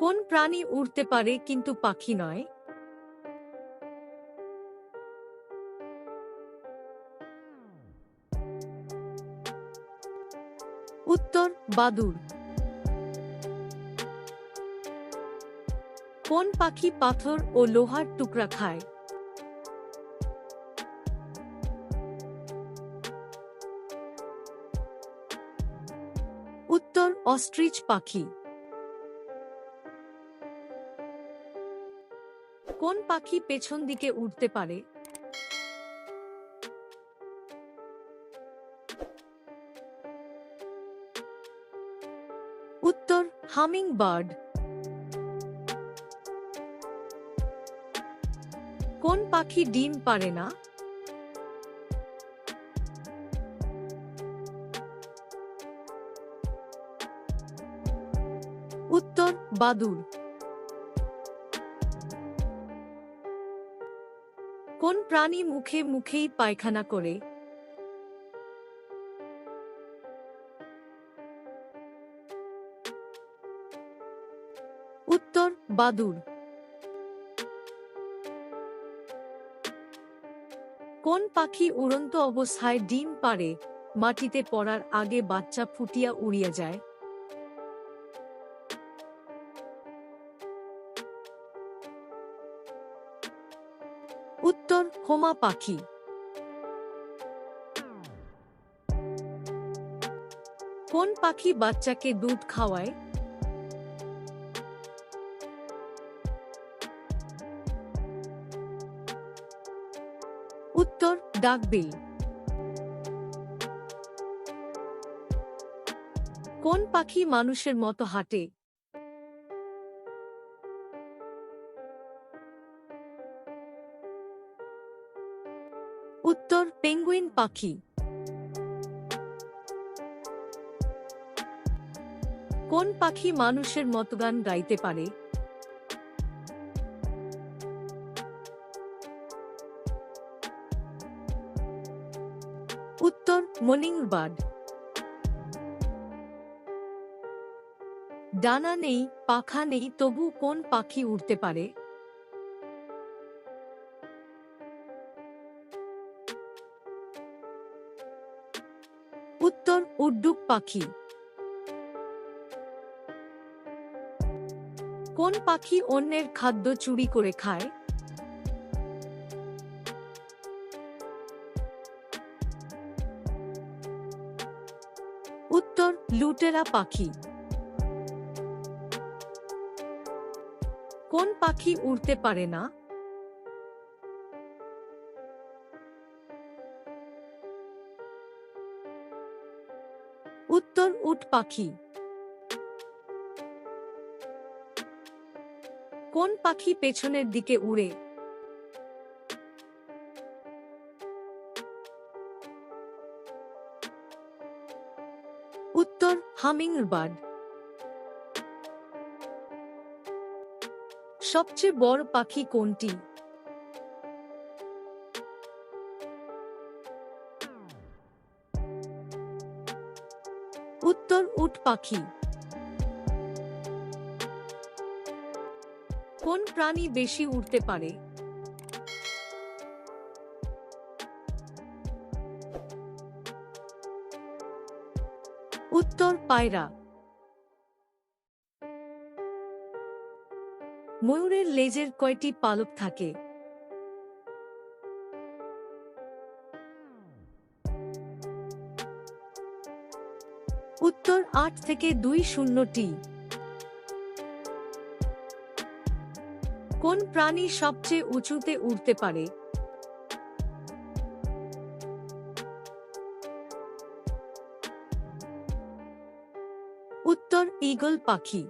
কোন প্রাণী উড়তে পারে কিন্তু পাখি নয়? উত্তর বাদুড়। কোন পাখি পাথর ও লোহার টুকরা খায়? উত্তর অস্ট্রিচ পাখি। কোন পাখি পেছন দিকে উড়তে পারে? উত্তর হামিং বার্ড। কোন পাখি ডিম পারে না? উত্তর বাদুড়। কোন প্রাণী মুখে মুখেই পায়খানা করে? উত্তর বাদুড়। কোন পাখি উড়ন্ত অবস্থায় ডিম পাড়ে মাটিতে পড়ার আগে বাচ্চা ফুটিয়া উড়িয়া যায়? উত্তর হোমা পাখি। কোন পাখি বাচ্চাকে দুধ খাওয়ায়? উত্তর ডাকবিল। কোন পাখি মানুষের মতো হাঁটে? উত্তর পেঙ্গুইন পাখি। কোন পাখি মানুষের মতো গান গাইতে পারে? উত্তর মর্নিংবার্ড। ডানা নেই, পাখা নেই, তবু কোন পাখি উড়তে পারে? উত্তর উড্ডুক পাখি। কোন পাখি অন্যের খাদ্য চুরি করে খায়? উত্তর লুটেরা পাখি। কোন পাখি উড়তে পারে না? উত্তর উট পাখি। কোন পাখি পেছনের দিকে উড়ে? উত্তর হামিংবার্ড। সবচেয়ে বড় পাখি কোনটি? উত্তর উট পাখি। কোন প্রাণী বেশি উড়তে পারে? উত্তর পায়রা। ময়ূরের লেজের কয়টি পালক থাকে? উত্তর 8 থেকে 20টি। কোন প্রাণী সবচেয়ে উঁচুতে উড়তে পারে? উত্তর ঈগল পাখি।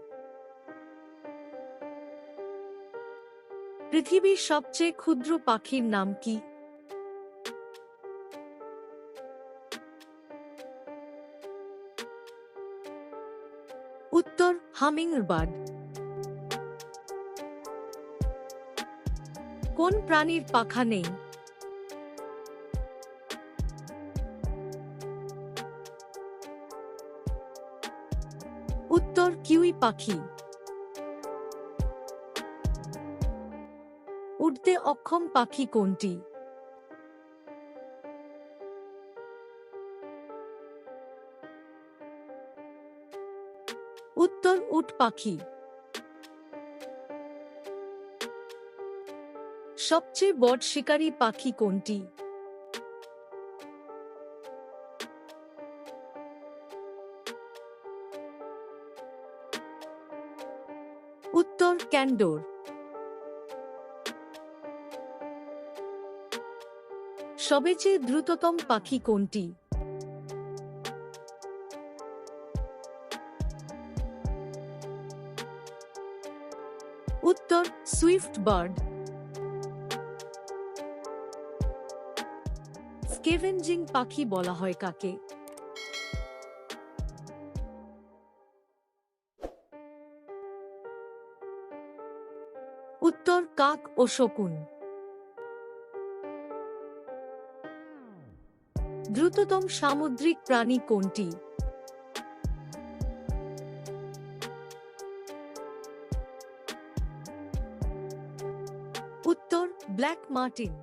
পৃথিবীর সবচেয়ে ক্ষুদ্র পাখির নাম কি? উত্তর হামিংবার্ড। কোন প্রাণীর পাখা নেই? উত্তর কিউই পাখি। উড়তে অক্ষম পাখি কোনটি? উত্তর উট পাখি। সবচেয়ে বড় শিকারী পাখি কোনটি? উত্তর ক্যান্ডোর। সবচেয়ে দ্রুততম পাখি কোনটি? উত্তর সুইফট বার্ড। স্কেভেঞ্জিং পাখি বলা হয় কাকে? উত্তর কাক ও শকুন। দ্রুততম সামুদ্রিক প্রাণী কোনটি? উত্তর ব্ল্যাক মার্টিন।